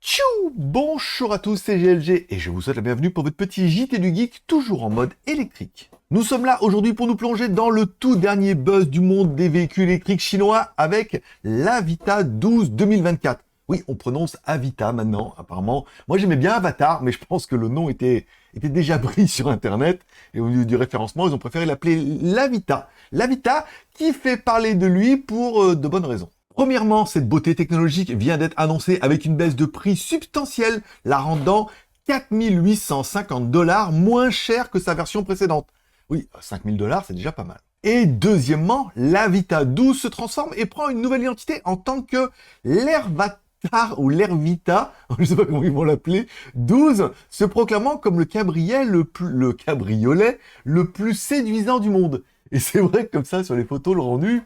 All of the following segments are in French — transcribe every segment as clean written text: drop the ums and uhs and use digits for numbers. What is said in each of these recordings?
Tchou! Bonjour à tous, c'est GLG et je vous souhaite la bienvenue pour votre petit JT du Geek, toujours en mode électrique. Nous sommes là aujourd'hui pour nous plonger dans le tout dernier buzz du monde des véhicules électriques chinois avec l'Avita 12 2024. Oui, on prononce Avita maintenant, apparemment. Moi j'aimais bien Avatar, mais je pense que le nom était déjà pris sur internet et au lieu du référencement, ils ont préféré l'appeler l'Avita. L'Avita qui fait parler de lui pour de bonnes raisons. Premièrement, cette beauté technologique vient d'être annoncée avec une baisse de prix substantielle, la rendant 4 850 $, moins cher que sa version précédente. Oui, 5 000 $, c'est déjà pas mal. Et deuxièmement, l'Avita 12 se transforme et prend une nouvelle identité en tant que l'Airvatar ou l'Airvita, je sais pas comment ils vont l'appeler, 12, se proclamant comme le cabriolet le plus séduisant du monde. Et c'est vrai que comme ça, sur les photos, le rendu,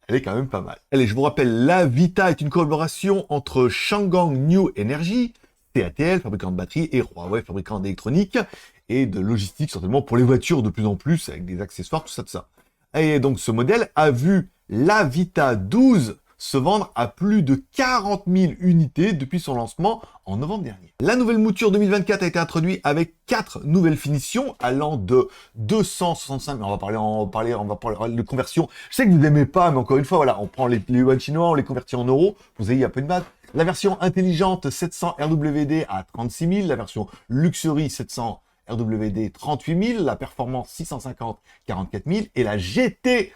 elle est quand même pas mal. Allez, je vous rappelle, l'Avita est une collaboration entre Shanggang New Energy, CATL, fabricant de batteries, et Huawei, fabricant d'électronique, et de logistique, certainement, pour les voitures de plus en plus, avec des accessoires, tout ça. Et donc, ce modèle a vu l'Avita 12 se vendre à plus de 40 000 unités depuis son lancement en novembre dernier. La nouvelle mouture 2024 a été introduite avec 4 nouvelles finitions allant de 265, on va parler de conversion. Je sais que vous n'aimez pas, mais encore une fois, voilà, on prend les yuan chinois, on les convertit en euros, vous ayez un peu de base. La version intelligente 700 RWD à 36 000, la version Luxury 700 RWD 38 000, la performance 650 44 000 et la GT,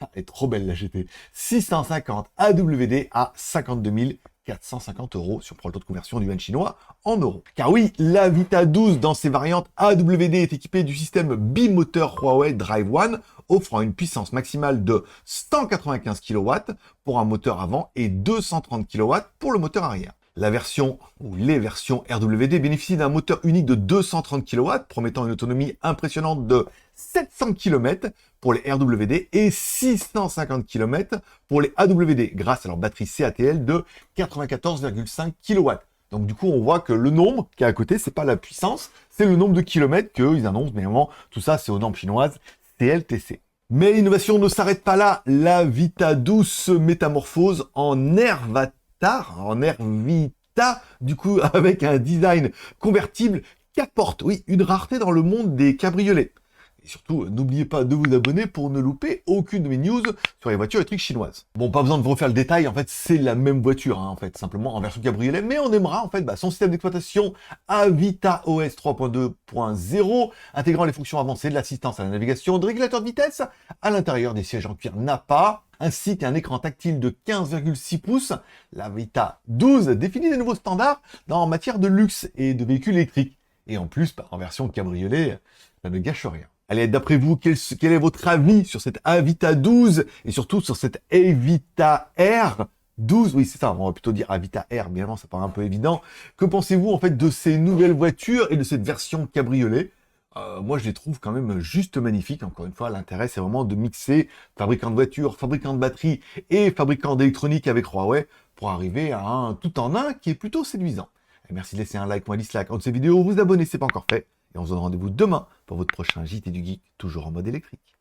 elle est trop belle la GT, 650 AWD à 52 450 € si on prend le taux de conversion du yuan chinois en euros. Car oui, l'Avita 12 dans ses variantes AWD est équipée du système bimoteur Huawei Drive One, offrant une puissance maximale de 195 kW pour un moteur avant et 230 kW pour le moteur arrière. La version ou les versions RWD bénéficient d'un moteur unique de 230 kW, promettant une autonomie impressionnante de 700 km pour les RWD et 650 km pour les AWD, grâce à leur batterie CATL de 94,5 kW. Donc du coup, on voit que le nombre qui est à côté, c'est pas la puissance, c'est le nombre de kilomètres qu'ils annoncent, mais vraiment, tout ça, c'est aux normes chinoises CLTC. Mais l'innovation ne s'arrête pas là. L'Avita 12 se métamorphose en Airvita, du coup, avec un design convertible 4 portes. Oui, une rareté dans le monde des cabriolets. Et surtout, n'oubliez pas de vous abonner pour ne louper aucune de mes news sur les voitures électriques chinoises. Bon, pas besoin de vous refaire le détail, en fait, c'est la même voiture, en fait, simplement en version cabriolet, mais on aimera, en fait, son système d'exploitation Avita OS 3.2.0, intégrant les fonctions avancées de l'assistance à la navigation, de régulateur de vitesse, à l'intérieur des sièges en cuir Nappa, ainsi qu'un écran tactile de 15,6 pouces, l'Avita 12 définit des nouveaux standards en matière de luxe et de véhicules électriques. Et en plus, en version cabriolet, ça ne gâche rien. Allez, d'après vous, quel est votre avis sur cette Avita 12 et surtout sur cette Avita R 12? Oui, c'est ça, on va plutôt dire Avita R, bien évidemment, ça paraît un peu évident. Que pensez-vous en fait de ces nouvelles voitures et de cette version cabriolet? Moi, je les trouve quand même juste magnifiques. Encore une fois, l'intérêt, c'est vraiment de mixer fabricant de voitures, fabricant de batteries et fabricant d'électronique avec Huawei pour arriver à un tout en un qui est plutôt séduisant. Et merci de laisser un like ou un dislike en de ces vidéos, vous abonner si ce n'est pas encore fait. Et on se donne rendez-vous demain pour votre prochain JT du Geek, toujours en mode électrique.